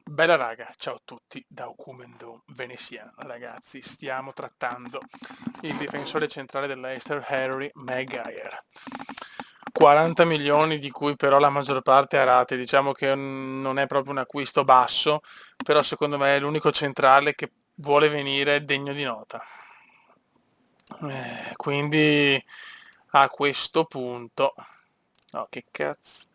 Bella raga, ciao a tutti da Okumendo veneziano. Ragazzi, stiamo trattando il difensore centrale dell'Leicester, Harry Maguire. 40 milioni di cui però la maggior parte a rate, diciamo che non è proprio un acquisto basso, però secondo me è l'unico centrale che vuole venire degno di nota. Quindi a questo punto... No, che cazzo...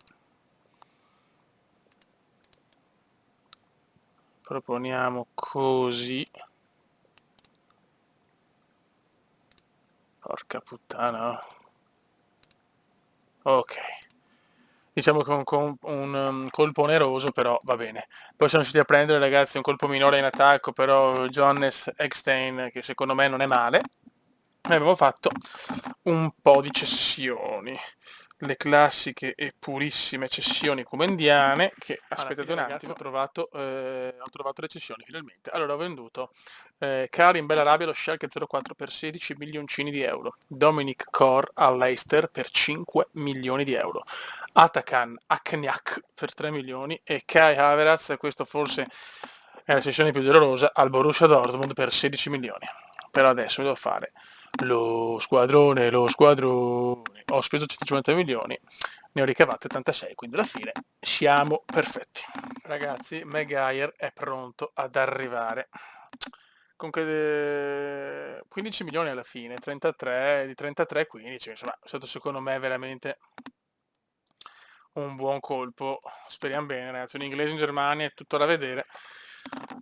Proponiamo così. Porca puttana. Ok. Diciamo che un colpo oneroso, però va bene. Poi siamo riusciti a prendere, ragazzi, un colpo minore in attacco, però Johannes Eckstein, che secondo me non è male. E abbiamo fatto un po' di cessioni. Le classiche e purissime cessioni comendiane, che aspettate un attimo, ho trovato le cessioni finalmente. Allora ho venduto Karim Bellarabia allo Schalke 04 per 16 milioncini di euro, Dominic Kor all'Leicester per 5 milioni di euro, Atakan Akniak per 3 milioni e Kai Havertz, questo forse è la cessione più dolorosa, al Borussia Dortmund per 16 milioni. Però adesso devo fare lo squadrone. Ho speso 150 milioni, ne ho ricavate 86, quindi alla fine siamo perfetti. Ragazzi, Maguire è pronto ad arrivare. Comunque 15 milioni alla fine, 33, di 33 15, insomma, è stato secondo me veramente un buon colpo. Speriamo bene, ragazzi. Un inglese in Germania è tutto da vedere.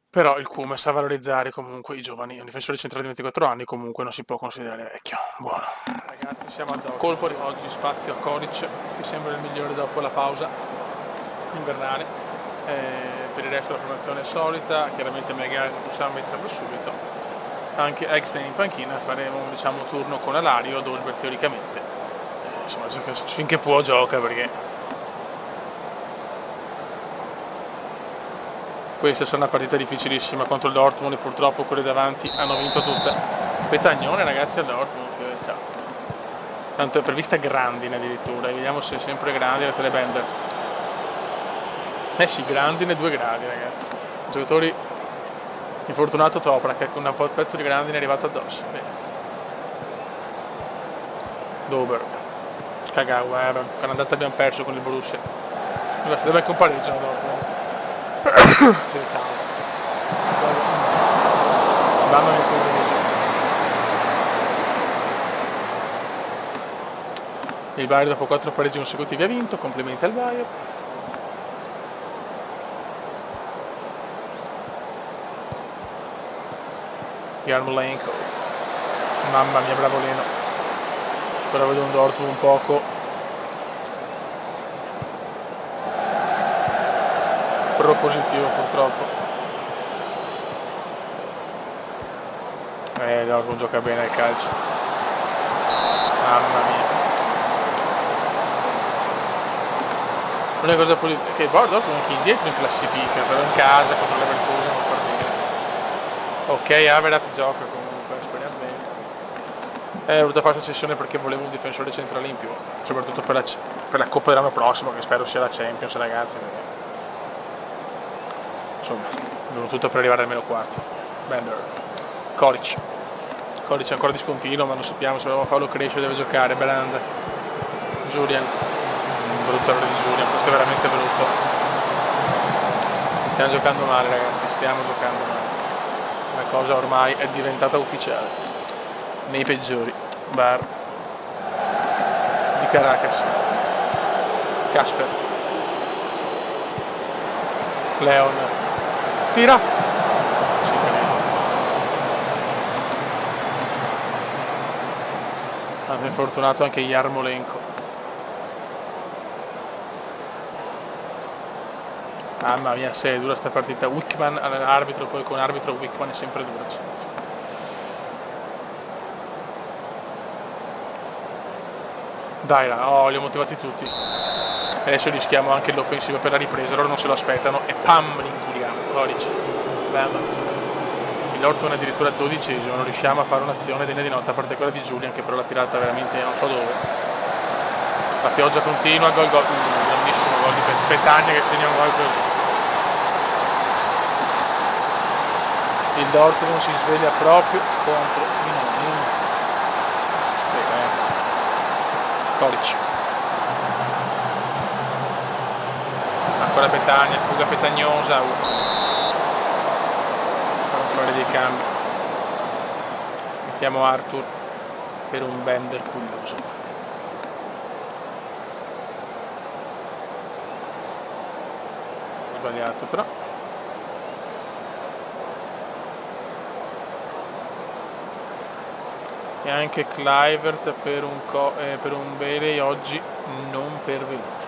Però il Cume sa valorizzare comunque i giovani. Un difensore centrale di 24 anni comunque non si può considerare vecchio. Buono. Ragazzi, siamo al colpo di oggi, spazio a Koric, che sembra il migliore dopo la pausa invernale. Per il resto la formazione è solita, chiaramente magari non possiamo metterlo subito. Anche Eckstein in panchina, faremo diciamo, un turno con Alario, Dolberg teoricamente. Insomma, finché può gioca perché questa sarà una partita difficilissima contro il Dortmund e purtroppo quelle davanti hanno vinto tutte. Petagnone ragazzi al Dortmund, ciao. Tanto è prevista Grandine addirittura, e vediamo se è sempre Grandine o Bender. Eh sì, Grandine 2 gradi ragazzi. Giocatori infortunato Toprak, con un po' il pezzo di Grandine è arrivato addosso. Bene. Dober. Kagawa, quando andata abbiamo perso con il Borussia. Deve anche un pareggio al Dortmund. Sì, ciao. Mamma mia, che il Bayern dopo 4 pareggi consecutivi ha vinto, complimenti al Bayern. Yarmolenko, mamma mia, bravo Leno. Però vedo un Dortmund un poco propositivo purtroppo. Dortmund gioca bene al calcio. Mamma mia. L'unica cosa positiva è che Dortmund è anche indietro in classifica, però in casa contro Leverkusen non fa bene. Ok, Havertz gioca comunque, speriamo bene. Ho voluto fare questa sessione perché volevo un difensore centrale in più, soprattutto per la Coppa dell'anno prossimo, che spero sia la Champions, ragazzi. Perché... insomma, devo tutto per arrivare almeno quarti. Bender. Koric è ancora discontinuo, ma non sappiamo se dobbiamo farlo crescere, deve giocare. Beland. Julian. Brutto errore di Julian, questo è veramente brutto. Stiamo giocando male ragazzi, stiamo giocando male. La cosa ormai è diventata ufficiale. Nei peggiori. Bar. Di Caracas. Casper. Leon. Tira! È fortunato anche Yarmolenko. Mamma mia, se è dura sta partita. Wickman all'arbitro, poi con arbitro Wickman è sempre dura. Dai, li ho motivati tutti. Adesso rischiamo anche l'offensiva per la ripresa, loro non se lo aspettano e pam, li inculiamo. Koric. Bam. Il Dortmund addirittura 12esimo, non riusciamo a fare un'azione degna di nota, a parte quella di Julian che però l'ha tirata veramente non so dove. La pioggia continua, gol, grandissimo gol di Petagna che segna un gol così. Il Dortmund si sveglia proprio contro di noi. Coric. Ancora Petagna, fuga petagnosa. Per fare dei cambi. Mettiamo Arthur per un bender curioso. Sbagliato però. E anche Kluivert per un Bailey oggi non pervenuto.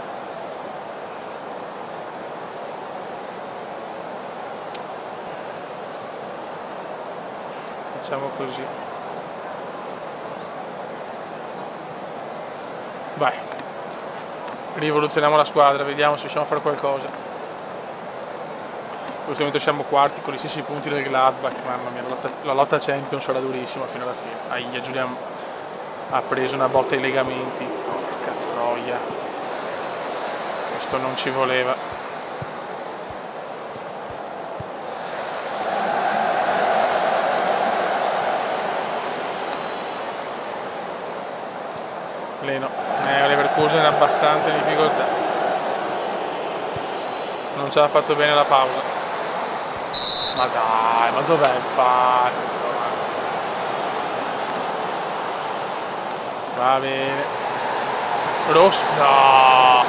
Facciamo così. Vai. Rivoluzioniamo la squadra, vediamo se riusciamo a fare qualcosa. In questo momento siamo quarti con gli stessi punti del Gladbach, mamma mia, la lotta Champions sarà durissima fino alla fine. Ahia, Giulian ha preso una botta ai legamenti, porca troia, questo non ci voleva. Leno, Leverkusen è abbastanza in difficoltà, non ce l'ha fatto bene la pausa. Ma dai, ma dov'è il fallo? Va bene. Rosso? No!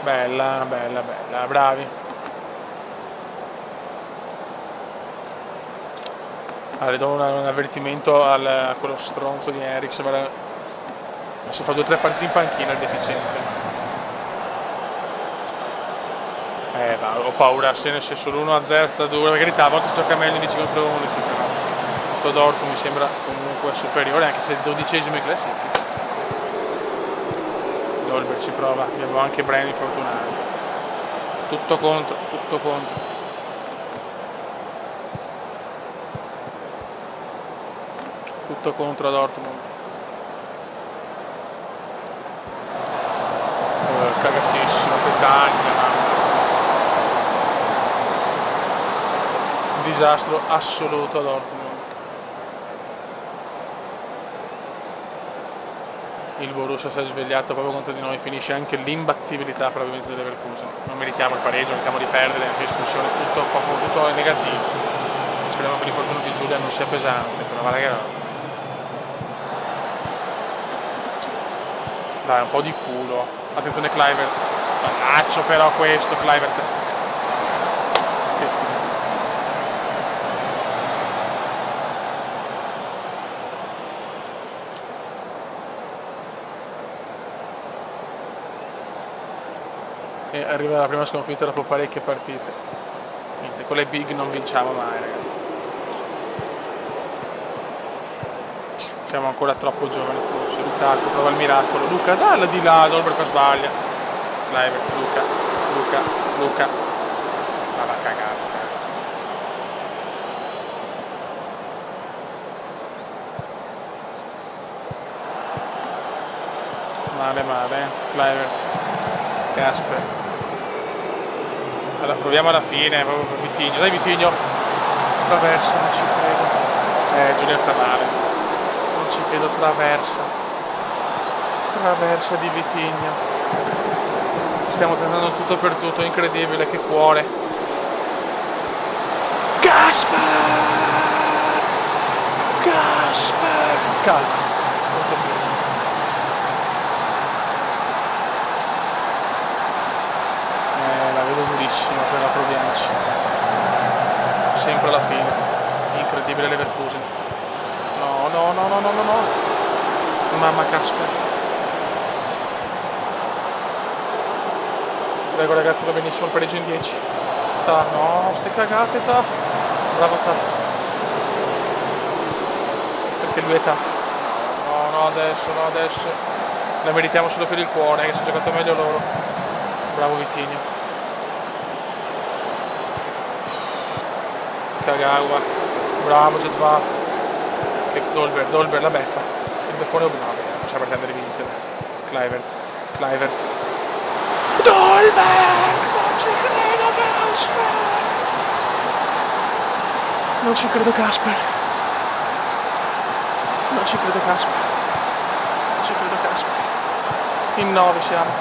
Bella, bella, bella, bravi. Allora, do un avvertimento a quello stronzo di Eriksen. Si fa 2 o 3 partite in panchina il deficiente. Ho paura, se solo 1-0 sta dura, per carità, a volte si gioca meglio 11 contro 11, però questo Dortmund mi sembra comunque superiore, anche se è il 12esimo in classifica. Dolber ci prova, abbiamo anche Brian infortunato. Tutto contro, tutto contro. Tutto contro Dortmund. Cagatissimo, Petagna, mamma. Un disastro assoluto a Dortmund. Il Borussia si è svegliato proprio contro di noi, finisce anche l'imbattibilità probabilmente del Leverkusen. Non meritiamo il pareggio, meritiamo di perdere, anche espulsione, tutto è negativo. Speriamo che l'infortunio di Giulia non sia pesante, però va ragazzi. Dai, un po' di culo. Attenzione Kluivert. Mannaccio però questo Kluivert. E arriva la prima sconfitta dopo parecchie partite. Niente, con le big non vinciamo mai, ragazzi. Siamo ancora troppo giovani forse. Lukaku prova il miracolo. Luca, dalla di là, Dolber qua sbaglia. Kluivert, Luca. Ma va cagato. Male, Kluivert. Casper. Allora proviamo alla fine, proprio per Vitigno. Dai Vitigno. Traversa, non ci credo. Giulia sta male. Non ci credo, traversa di Vitigno. Stiamo tentando tutto per tutto, incredibile, che cuore. Casper! Calma. La vedo durissima, però proviamoci. Sempre alla fine. Incredibile Leverkusen. No. Mamma Casper. Prego ragazzi, va benissimo il pareggio in 10. No, ste cagate ta. Bravo ta. Perché lui è ta. No, adesso. La meritiamo solo per il cuore, che si è giocato meglio loro. Bravo Vitigno. Kagawa. Bravo Jetva. Che Dolber la beffa. Il beffone è bravo. Possiamo pretendere di vincere. Kluivert. Kluivert. Dolberg! Non ci credo, Kasper! Non ci credo, Kasper! Non ci credo, Kasper! Non ci credo, Kasper! In 9 siamo.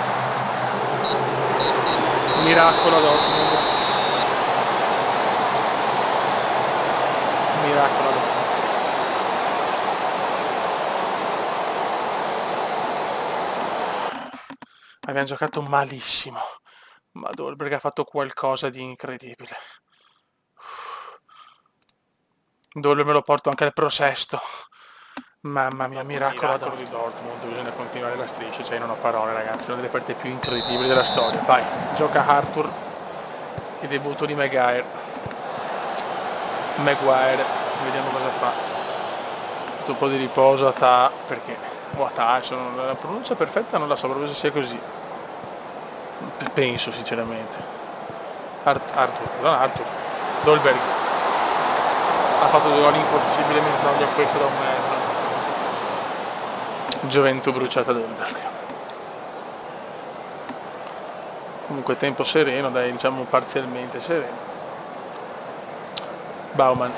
Miracolo a Dortmund. Miracolo a Dortmund. Abbiamo giocato malissimo, ma Dolberg ha fatto qualcosa di incredibile. Dolberg me lo porto anche al prosesto. Mamma mia, miracolo di Dortmund, bisogna continuare la striscia, cioè non ho parole ragazzi, una delle partite più incredibili della storia. Vai, gioca Arthur, il debutto di Maguire, vediamo cosa fa. Un po' di riposo a Ta, perché la pronuncia perfetta non la so, proprio se sia così. Penso sinceramente. Arthur, Dolberg. Ha fatto 2 gol impossibili, mi sbaglio questo da un metro. Gioventù bruciata Dolberg. Comunque tempo sereno, dai, diciamo parzialmente sereno. Baumann.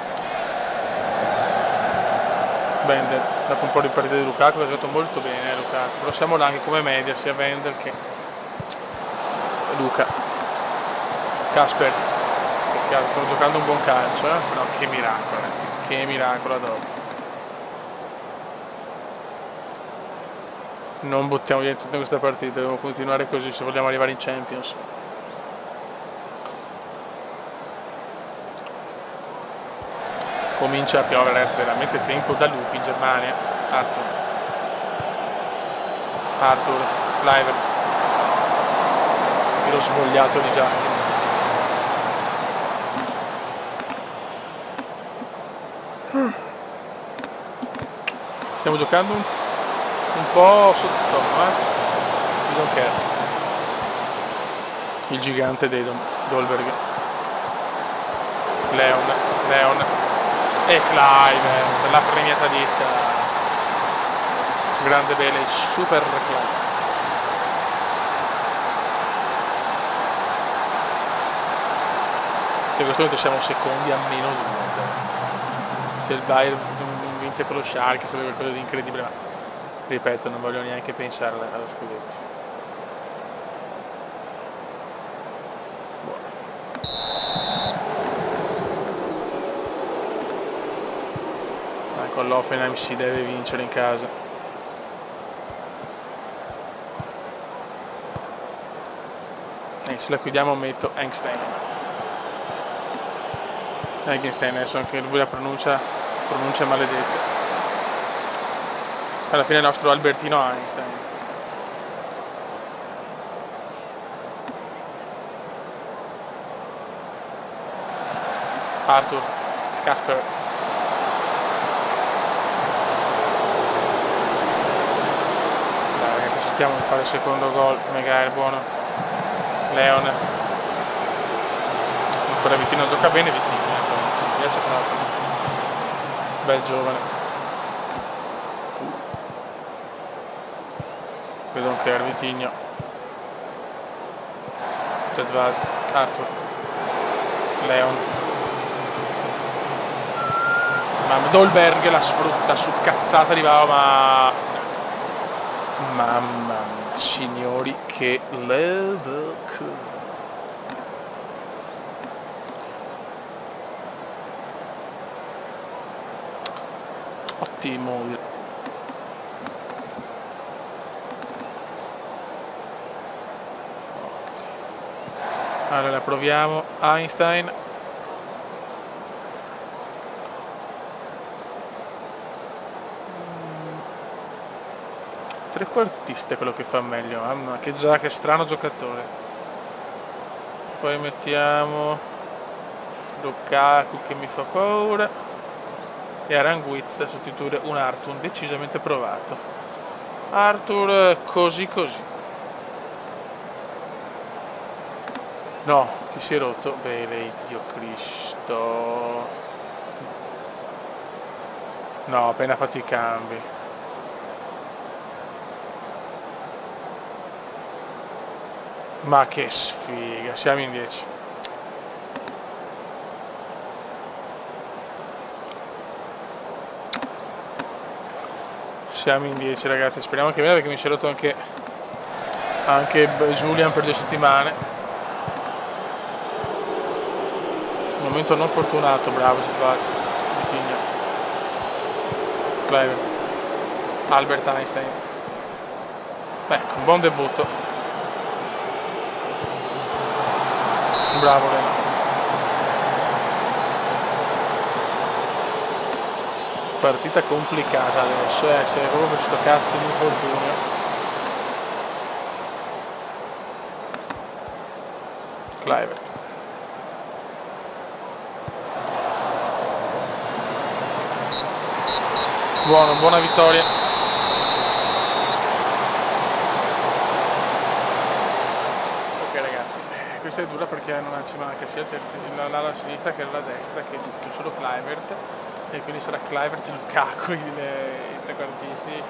Wendel, dopo un po' di partita di Lukaku, ha giocato molto bene Lukaku, però siamo là anche come media, sia Wendel che Luca. Kasper, stanno giocando un buon calcio, no, che miracolo ragazzi, che miracolo dopo. Non buttiamo via tutta questa partita, dobbiamo continuare così se vogliamo arrivare in Champions. Comincia a piovere ragazzi, veramente tempo da lupi in Germania. Arthur, Kluivert, lo svogliato di Justin. Stiamo giocando un po' sottotono, I don't care. Il gigante dei Dolberg. Leon e Kluivert, la premiata ditta. Grande bene, super Kluivert. Cioè, in questo momento siamo secondi a meno 2, cioè. Se il Bayern vince con lo Schalke sarebbe qualcosa di incredibile, ma ripeto, non voglio neanche pensare allo scudetto. Con l'Hoffenheim si deve vincere in casa. E se la chiudiamo metto Engstein adesso anche lui la pronuncia maledetta. Alla fine il nostro Albertino Einstein. Arthur, Kasper. Dai ragazzi, cerchiamo di fare il secondo gol. Maguire buono. Leon. Ancora Vitinho, gioca bene Vitinho. Mi piace proprio. Bel giovane. Vedo anche Vitinho. Pedvad, Arthur. Leon. Ma Dolberg la sfrutta su cazzata di Bao, ma mamma mia, signori, che Leverkusen. Ottimo. Allora proviamo Einstein. Trequartista è quello che fa meglio, mamma che strano giocatore. Poi mettiamo Lukaku che mi fa paura e Aranguiz a sostituire un Arthur decisamente provato. Arthur così. No, chi si è rotto? Bene, Dio Cristo. No, appena fatto i cambi. Ma che sfiga, siamo in 10. Siamo in 10 ragazzi, speriamo che venga perché mi si è rotto anche Julian per 2 settimane. Un momento non fortunato, bravo Vitinho. Kluivert. Albert Einstein. Ecco, un buon debutto. Bravo Leno. Partita complicata adesso, se proprio per sto cazzo di infortunio. Kluivert. Buona vittoria. Ok ragazzi, questa è dura perché non ci manca sia l'ala sinistra che la destra, che è tutto solo Kluivert, e quindi sarà Kluivert e Lukaku i trequartisti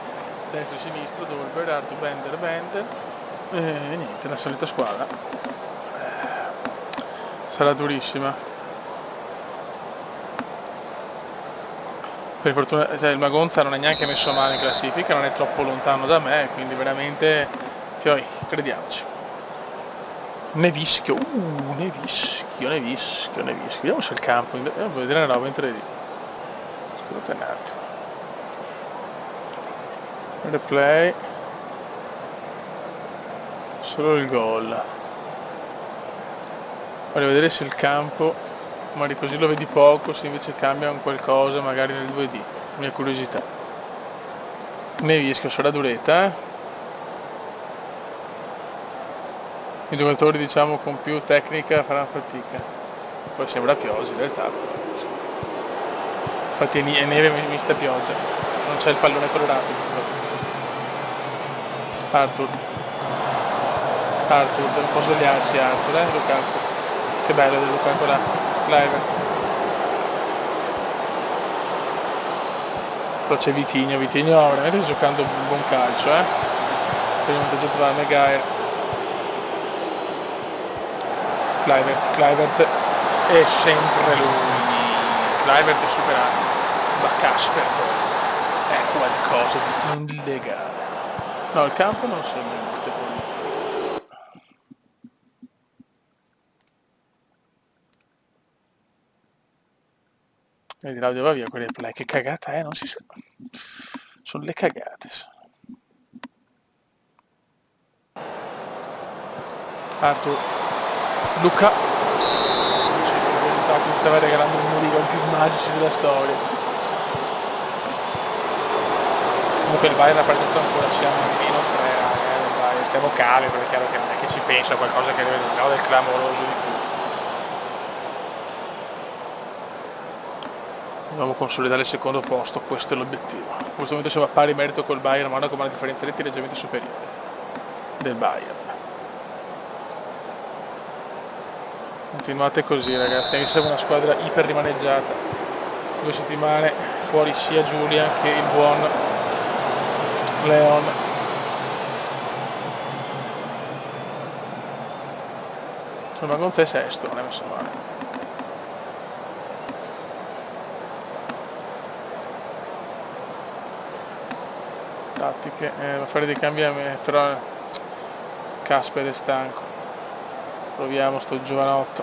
destro e sinistro, Dolberg, Arthur Bender e niente, la solita squadra. Sarà durissima. Per fortuna il Magonza non è neanche messo male in classifica, non è troppo lontano da me, quindi veramente crediamoci. Nevischio, nevischio. Vediamo se il campo, devo vedere una roba in 3D. Scusate un attimo. Replay. Solo il gol. Voglio vedere se il campo, magari così lo vedi poco, se invece cambia un qualcosa magari nel 2D. Mia curiosità. Nevischio, sarà duretta, I giocatori diciamo con più tecnica faranno fatica. Poi sembra pioggia in realtà. Infatti è neve mista pioggia. Non c'è il pallone colorato purtroppo. Arthur, un po' svegliarsi Arthur, Lukaku. Che bello del Lukaku là. Kluivert. Poi c'è Vitinho veramente giocando un buon calcio, Per il momento giocava Megaer. Kluivert è sempre lui. Kluivert è superato. Ma Kasper è qualcosa di non illegale. No, il campo non sembra in molte condizioni. Vedi, l'audio va via quelle play. Che cagata non si sa. Sono le cagate. Arthur. Luca. Mi stava regalando uno dei gol più magici della storia. Comunque il Bayern ha partito ancora, siamo a -3, stiamo calmi perché è chiaro che non è che ci pensa a qualcosa che deve del clamoroso di più. Dobbiamo consolidare il secondo posto, questo è l'obiettivo. In questo momento siamo a pari merito col Bayern, ma con una differenza reti leggermente superiore del Bayern. Continuate così ragazzi, mi sembra una squadra iper rimaneggiata. 2 settimane fuori sia Giulia che il buon Leon. Insomma Gonza è sesto, non è messo male. Tattiche, fare dei cambiamenti, però Kasper è stanco. Proviamo sto giovanotto.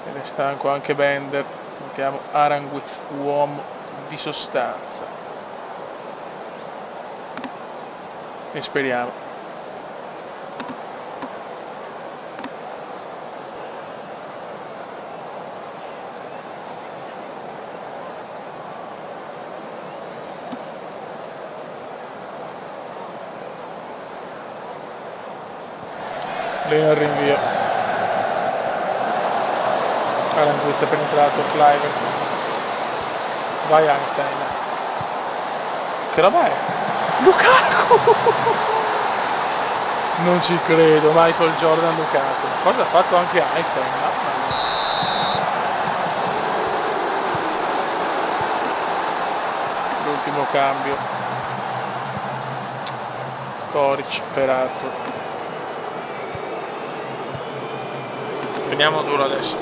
Ed è stanco anche Bender. Mettiamo Aranguiz, uomo di sostanza. E speriamo. Leno al rinvio. Aranguiz è penetrato, Kluivert. Vai Einstein. Che roba è? Lukaku! Non ci credo, Michael Jordan Lukaku. Cosa ha fatto anche Einstein? L'ultimo cambio. Koric per Arthur. Teniamo duro adesso.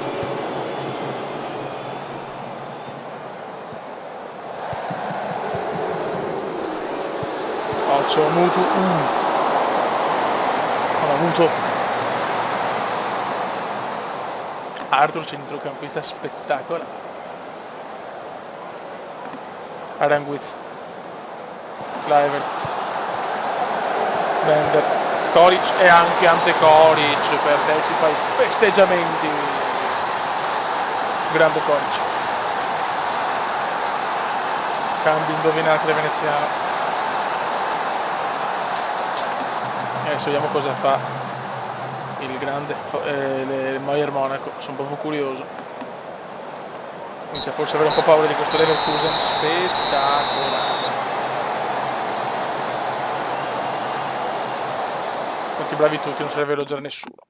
Faccio Mutu. Allora, Mutu. Arthur, centrocampista spettacolare. Aranguiz. Kluivert. Bender. Koric e anche Ante Koric partecipa ai festeggiamenti. Grande Koric. Cambi indovinati da veneziano. Adesso vediamo cosa fa il grande Bayern Monaco. Sono proprio curioso. Comincia forse a avere un po' paura di questo Leverkusen spettacolare. Tutti bravi tutti, non se ne deve elogiare nessuno.